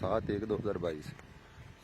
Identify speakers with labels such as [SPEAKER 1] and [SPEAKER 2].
[SPEAKER 1] 7/1/2022